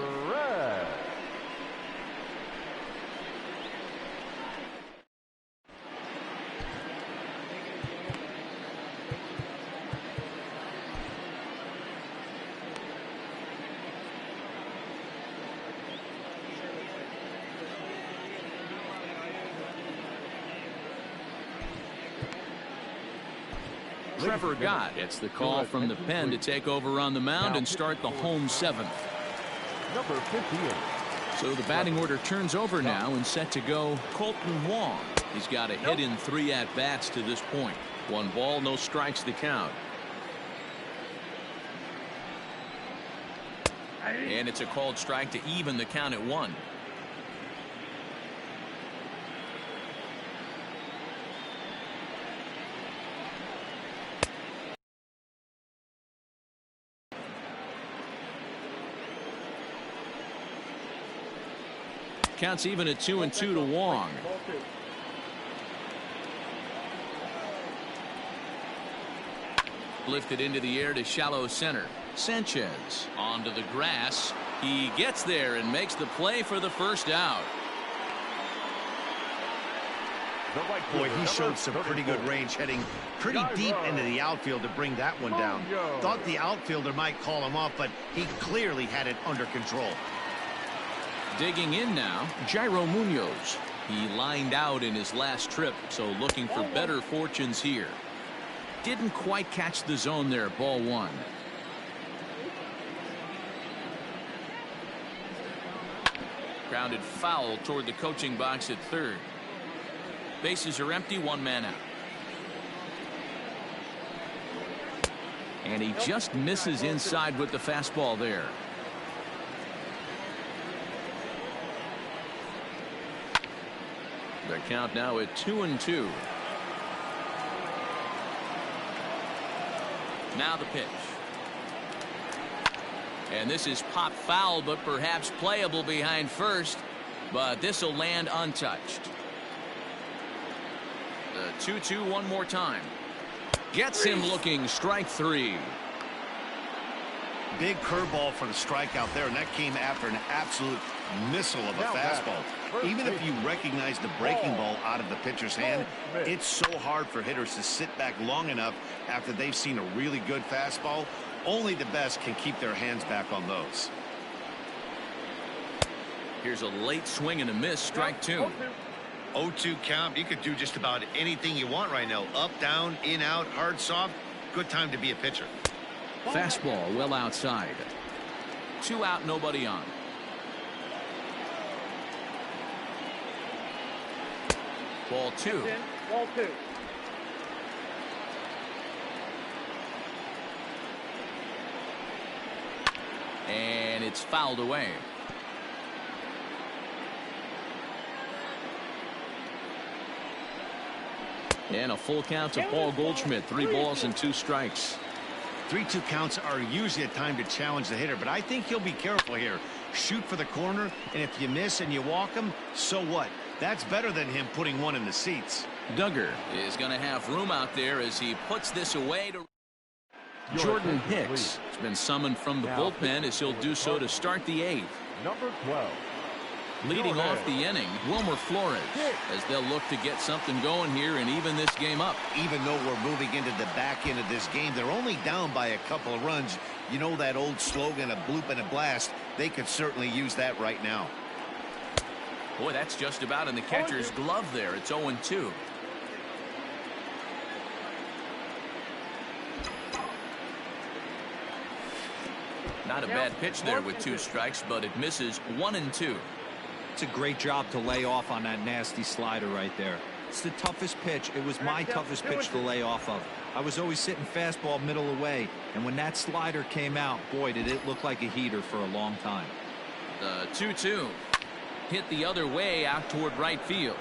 Trevor Gott gets the call from the pen to take over on the mound and start the home 7th. Number 58. So the batting order turns over now and set to go Colton Wong. He's got a hit in 3 at-bats to this point. 1 ball, no strikes to count. And it's a called strike to even the count at 1. Counts even at 2-2 to Wong. Lifted into the air to shallow center. Sanchez onto the grass. He gets there and makes the play for the first out. Boy, he showed some pretty good range, heading pretty deep into the outfield to bring that one down. Thought the outfielder might call him off, but he clearly had it under control. Digging in now, Jairo Munoz. He lined out in his last trip, so looking for better fortunes here. Didn't quite catch the zone there. Ball 1. Grounded foul toward the coaching box at third. Bases are empty, 1 man out. And he just misses inside with the fastball there. The count now at 2-2. Now the pitch. And this is pop foul, but perhaps playable behind first. But this will land untouched. The 2-2 one more time. Gets him looking. Strike 3. Big curveball for the strikeout there, and that came after an absolute missile of a fastball. Even if you recognize the breaking ball out of the pitcher's hand, it's so hard for hitters to sit back long enough after they've seen a really good fastball. Only the best can keep their hands back on those. Here's a late swing and a miss. Strike 2. 0-2 count. You could do just about anything you want right now. Up, down, in, out, hard, soft. Good time to be a pitcher. Fastball well outside. 2 out, nobody on. Ball 2. Ball 2. And it's fouled away. And a full count to Paul Goldschmidt. 3 balls and 2 strikes. 3-2 counts are usually a time to challenge the hitter, but I think he'll be careful here. Shoot for the corner, and if you miss and you walk him, so what? That's better than him putting one in the seats. Duggar is going to have room out there as he puts this away to Jordan Hicks. Has been summoned from the bullpen as he'll do so to start the 8th. Number 12. Leading off the inning, Wilmer Flores, as they'll look to get something going here and even this game up. Even though we're moving into the back end of this game, they're only down by a couple of runs. You know that old slogan, a bloop and a blast. They could certainly use that right now. Boy, that's just about in the catcher's glove there. It's 0-2. Not a bad pitch there with 2 strikes, but it misses. 1-2. It's a great job to lay off on that nasty slider right there. It's the toughest pitch. It was my toughest pitch to lay off of. I was always sitting fastball middle away, and when that slider came out, boy, did it look like a heater for a long time. The 2-2 hit the other way out toward right field.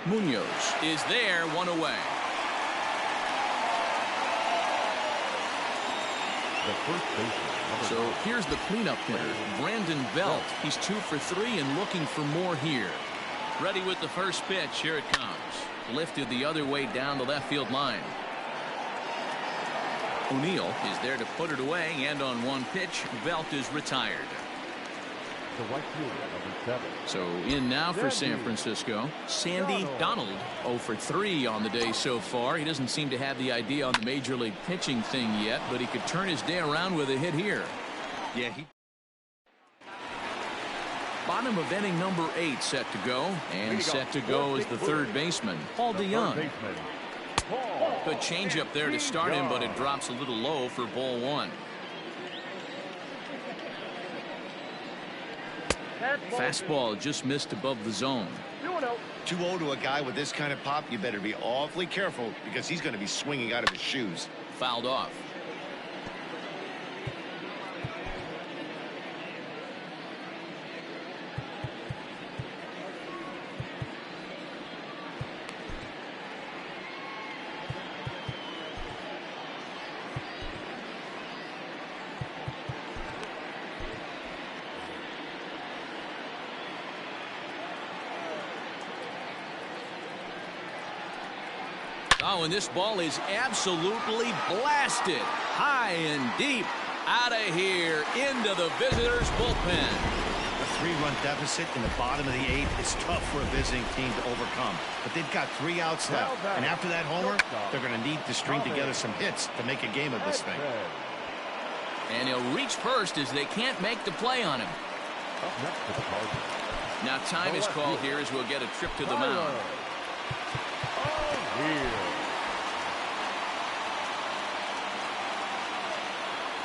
Munoz is there, 1 away. The first baseman. So here's the cleanup hitter, Brandon Belt. He's 2 for 3 and looking for more here. Ready with the first pitch. Here it comes. Lifted the other way down the left field line. O'Neill is there to put it away, and on 1 pitch, Belt is retired. The right fielder, number 7. So in now for San Francisco, Sandy Donald. 0 for 3 on the day so far. He doesn't seem to have the idea on the major league pitching thing yet, but he could turn his day around with a hit here. Yeah, he. Bottom of inning number 8 set to go, and set to go is the third baseman, Paul DeYoung. Good changeup there to start him, but it drops a little low for ball 1. Fastball just missed above the zone. 2-0 to a guy with this kind of pop, you better be awfully careful because he's going to be swinging out of his shoes. Fouled off. Oh, and this ball is absolutely blasted. High and deep. Out of here. Into the visitors' bullpen. A 3-run deficit in the bottom of the 8th is tough for a visiting team to overcome. But they've got 3 outs left. And after that homer, they're going to need to string together some hits to make a game of this thing. And he'll reach first as they can't make the play on him. Up next to the Cardinals. Now time is called here as we'll get a trip to the mound.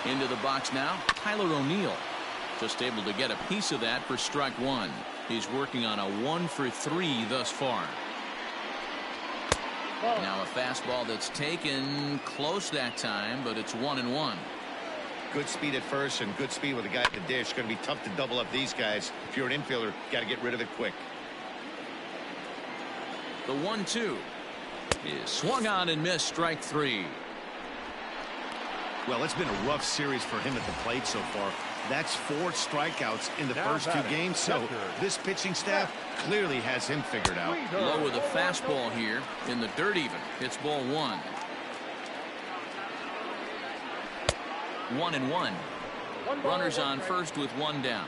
Into the box now, Tyler O'Neill. Just able to get a piece of that for strike one. He's working on a 1-for-3 thus far. Now a fastball that's taken close that time, but it's 1-1. Good speed at first and good speed with the guy at the dish. Going to be tough to double up these guys. If you're an infielder, got to get rid of it quick. The 1-2 is swung on and missed, strike three. Well, it's been a rough series for him at the plate so far. That's 4 strikeouts in the first 2 games, so this pitching staff clearly has him figured out. Low with a fastball here in the dirt even. It's ball 1. 1-1. Runners on first with 1 down.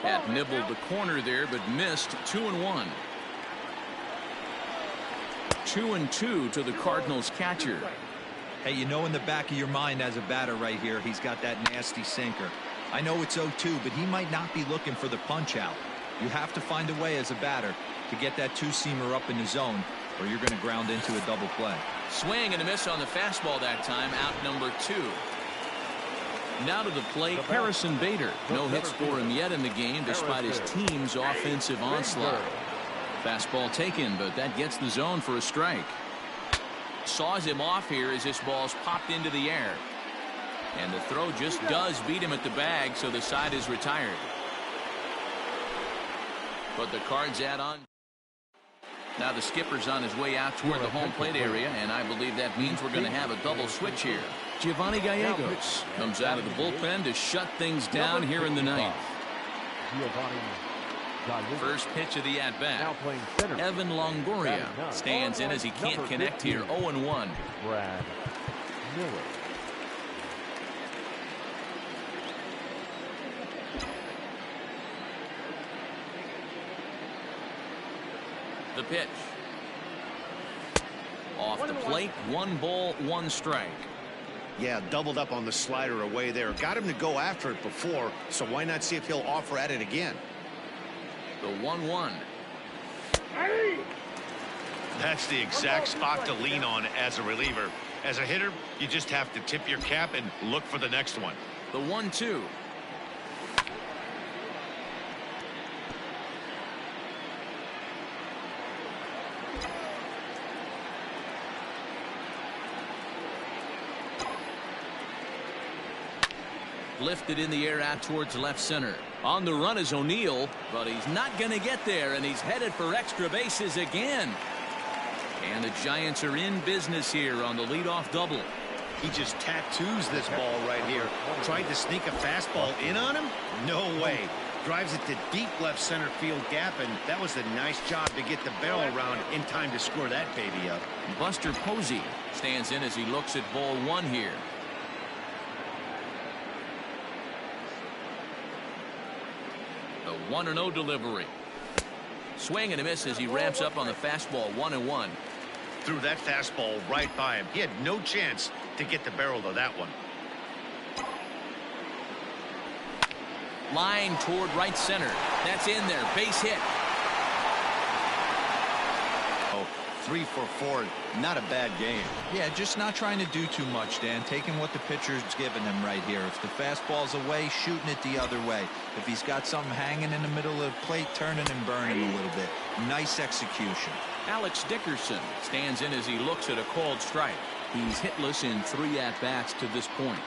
That nibbled the corner there, but missed. 2-1. 2-2 to the Cardinals catcher. Hey, you know in the back of your mind as a batter right here, he's got that nasty sinker. I know it's 0-2, but he might not be looking for the punch out. You have to find a way as a batter to get that 2-seamer up in the zone, or you're going to ground into a double play. Swing and a miss on the fastball that time. Out number 2. Now to the plate, Harrison Bader. No hits for him yet in the game despite his team's offensive onslaught. Fastball taken, but that gets the zone for a strike. Saws him off here as this ball's popped into the air. And the throw just does beat him at the bag, so the side is retired. But the Cards add on. Now the skipper's on his way out toward the home plate area, and I believe that means we're going to have a double switch here. Giovanni Gallegos comes out of the bullpen to shut things down here in the ninth. First pitch of the at-bat. Evan Longoria stands in as he can't connect here. 0-1. Brad Miller. The pitch. Off the plate. 1 ball, 1 strike. Yeah, doubled up on the slider away there. Got him to go after it before, so why not see if he'll offer at it again? The 1-1. That's the exact spot to lean on as a reliever. As a hitter, you just have to tip your cap and look for the next one. The 1-2. Lifted in the air out towards left center. On the run is O'Neill, but he's not going to get there, and he's headed for extra bases again. And the Giants are in business here on the leadoff double. He just tattoos this ball right here. Tried to sneak a fastball in on him? No way. Drives it to deep left center field gap, and that was a nice job to get the barrel around in time to score that baby up. Buster Posey stands in as he looks at ball 1 here. The 1-0 delivery. Swing and a miss as he ramps up on the fastball. 1-1. Threw that fastball right by him. He had no chance to get the barrel to that one. Line toward right center. That's in there. Base hit. 3 for 4. Not a bad game. Yeah, just not trying to do too much, Dan. Taking what the pitcher's given him right here. If the fastball's away, shooting it the other way. If he's got something hanging in the middle of the plate, turning and burning a little bit. Nice execution. Alex Dickerson stands in as he looks at a called strike. He's hitless in 3 at-bats to this point.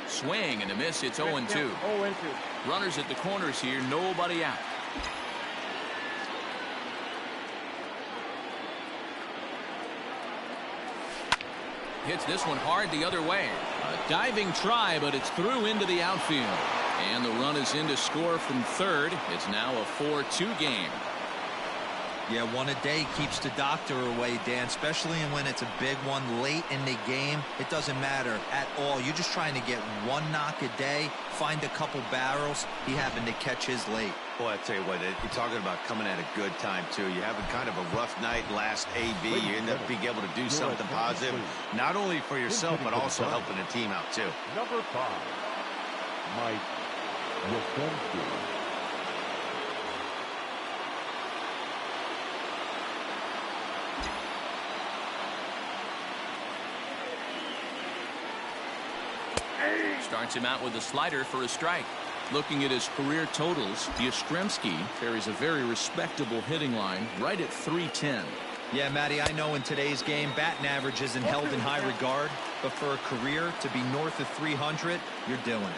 Swing and a miss. It's 0-2. 0-2. Runners at the corners here. Nobody out. Hits this one hard the other way. A diving try, but it's through into the outfield. And the run is in to score from third. It's now a 4-2 game. Yeah, one a day keeps the doctor away, Dan, especially when it's a big one late in the game. It doesn't matter at all. You're just trying to get one knock a day, find a couple barrels. He happened to catch his late. Boy, I tell you what, you're talking about coming at a good time, too. You're having kind of a rough night last AB. You end up being able to do something positive, not only for yourself, but also helping the team out, too. Number 5, Mike Yastrzemski. Starts him out with a slider for a strike. Looking at his career totals, Yastrzemski carries a very respectable hitting line right at .310. Yeah, Matty, I know in today's game, batting average isn't held in high regard, but for a career to be north of 300, you're doing it.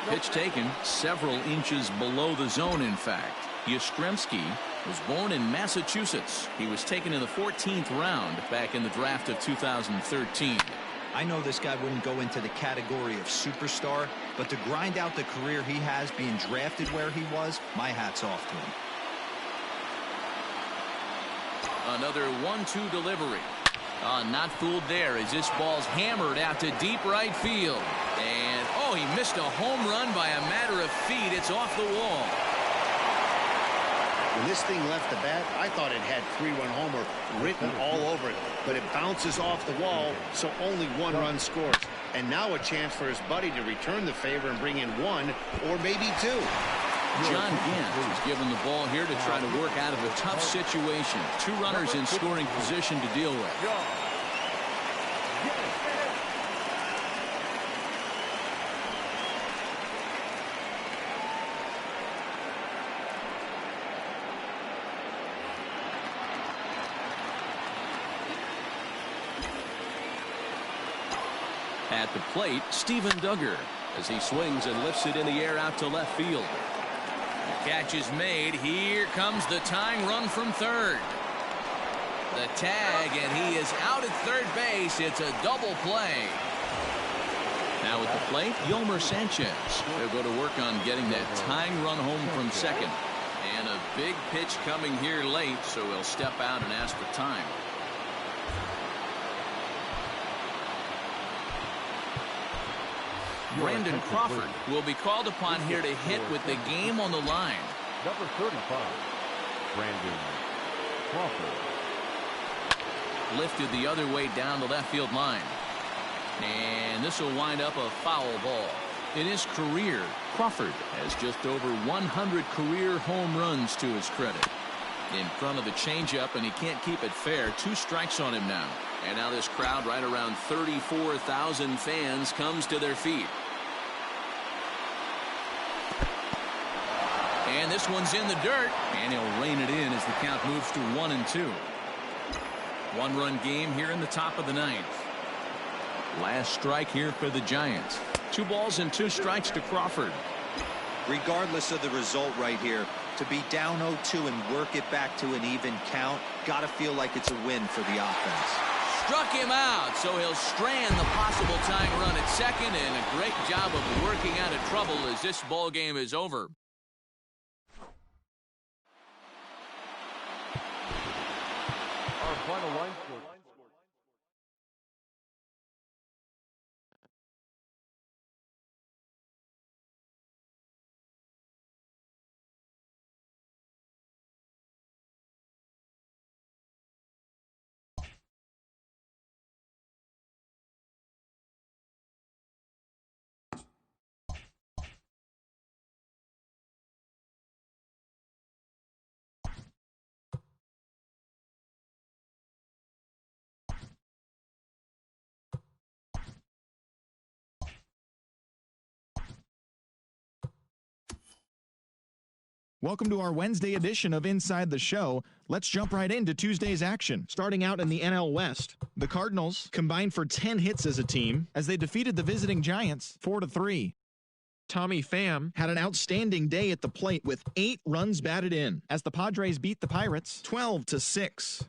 Pitch taken several inches below the zone, in fact. Yastrzemski was born in Massachusetts. He was taken in the 14th round back in the draft of 2013. I know this guy wouldn't go into the category of superstar, but to grind out the career he has being drafted where he was, my hat's off to him. Another 1-2 delivery. Not fooled there as this ball's hammered out to deep right field. And, oh, he missed a home run by a matter of feet. It's off the wall. When this thing left the bat, I thought it had 3-run homer written all over it, but it bounces off the wall, so only 1 run scores. And now a chance for his buddy to return the favor and bring in 1 or maybe 2. John Gant is given the ball here to try to work out of a tough situation. 2 runners in scoring position to deal with. At the plate, Steven Duggar as he swings and lifts it in the air out to left field. The catch is made. Here comes the tying run from third. The tag, and he is out at third base. It's a double play. Now at the plate, Yolmer Sanchez. They'll go to work on getting that tying run home from second. And a big pitch coming here late, so he'll step out and ask for time. Brandon Crawford will be called upon here to hit with the game on the line. Number 35, Brandon Crawford. Lifted the other way down the left field line. And this will wind up a foul ball. In his career, Crawford has just over 100 career home runs to his credit. In front of the changeup, and he can't keep it fair. 2 strikes on him now. And now this crowd, right around 34,000 fans, comes to their feet. And this one's in the dirt, and he'll rein it in as the count moves to 1-2. 1-run game here in the top of the 9th. Last strike here for the Giants. 2 balls and 2 strikes to Crawford. Regardless of the result right here, to be down 0-2 and work it back to an even count, gotta feel like it's a win for the offense. Struck him out, so he'll strand the possible tying run at second, and a great job of working out of trouble as this ball game is over. Our final line score. Welcome to our Wednesday edition of Inside the Show. Let's jump right into Tuesday's action. Starting out in the NL West, the Cardinals combined for 10 hits as a team as they defeated the visiting Giants 4-3. Tommy Pham had an outstanding day at the plate with 8 runs batted in as the Padres beat the Pirates 12-6.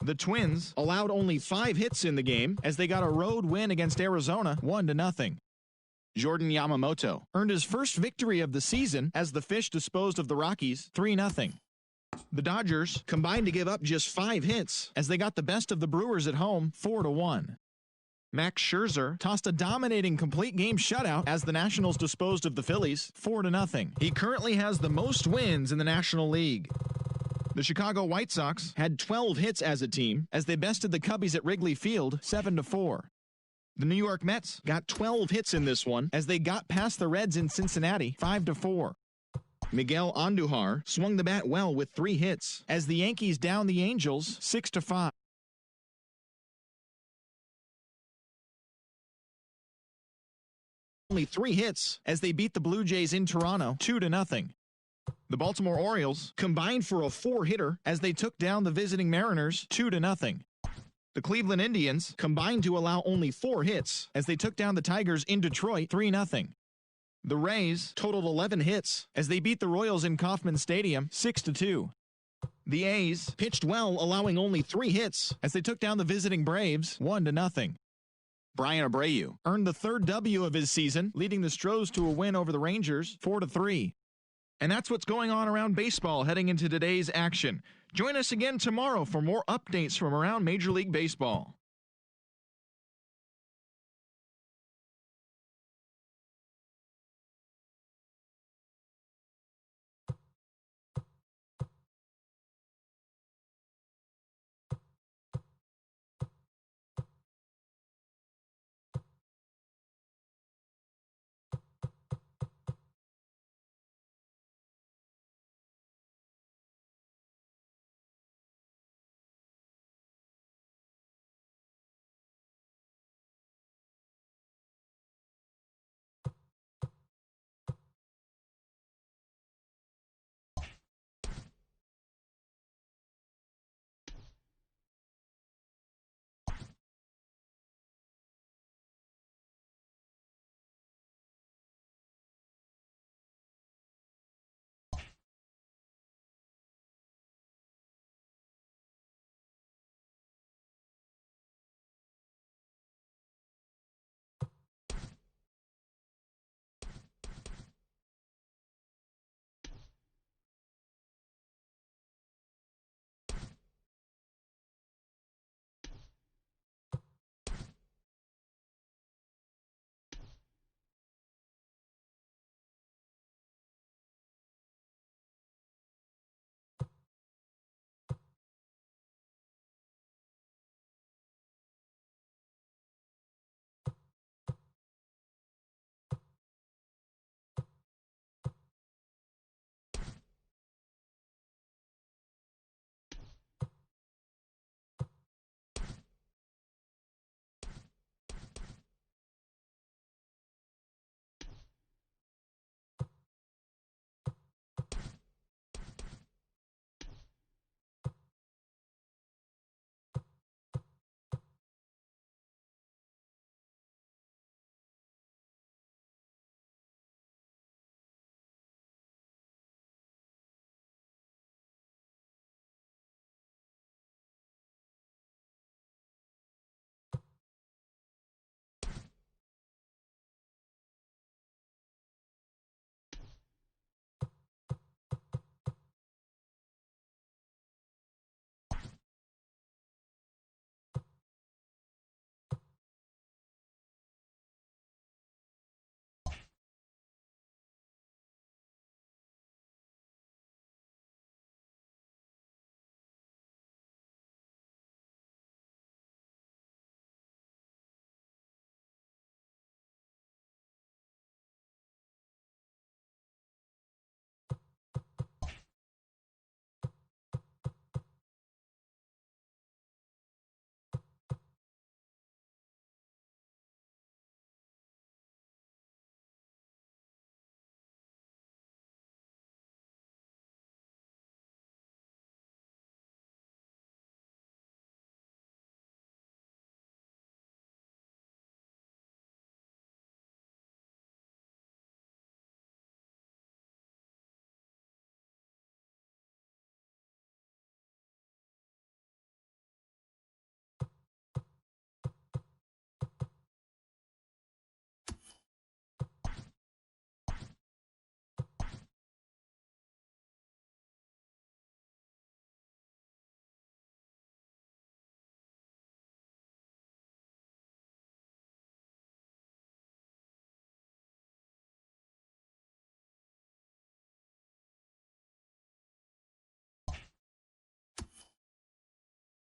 The Twins allowed only 5 hits in the game as they got a road win against Arizona 1-0. Jordan Yamamoto earned his first victory of the season as the Fish disposed of the Rockies 3-0. The Dodgers combined to give up just 5 hits as they got the best of the Brewers at home 4-1. Max Scherzer tossed a dominating complete game shutout as the Nationals disposed of the Phillies 4-0. He currently has the most wins in the National League. The Chicago White Sox had 12 hits as a team as they bested the Cubbies at Wrigley Field 7-4. The New York Mets got 12 hits in this one as they got past the Reds in Cincinnati 5-4. Miguel Andujar swung the bat well with 3 hits as the Yankees downed the Angels 6-5. Only 3 hits as they beat the Blue Jays in Toronto 2-0. The Baltimore Orioles combined for a 4-hitter as they took down the visiting Mariners 2-0. The Cleveland Indians combined to allow only 4 hits as they took down the Tigers in Detroit 3-0. The Rays totaled 11 hits as they beat the Royals in Kauffman Stadium 6-2. The A's pitched well, allowing only 3 hits as they took down the visiting Braves 1-0. Brian Abreu earned the 3rd W of his season, leading the Stros to a win over the Rangers 4-3. And that's what's going on around baseball heading into today's action. Join us again tomorrow for more updates from around Major League Baseball.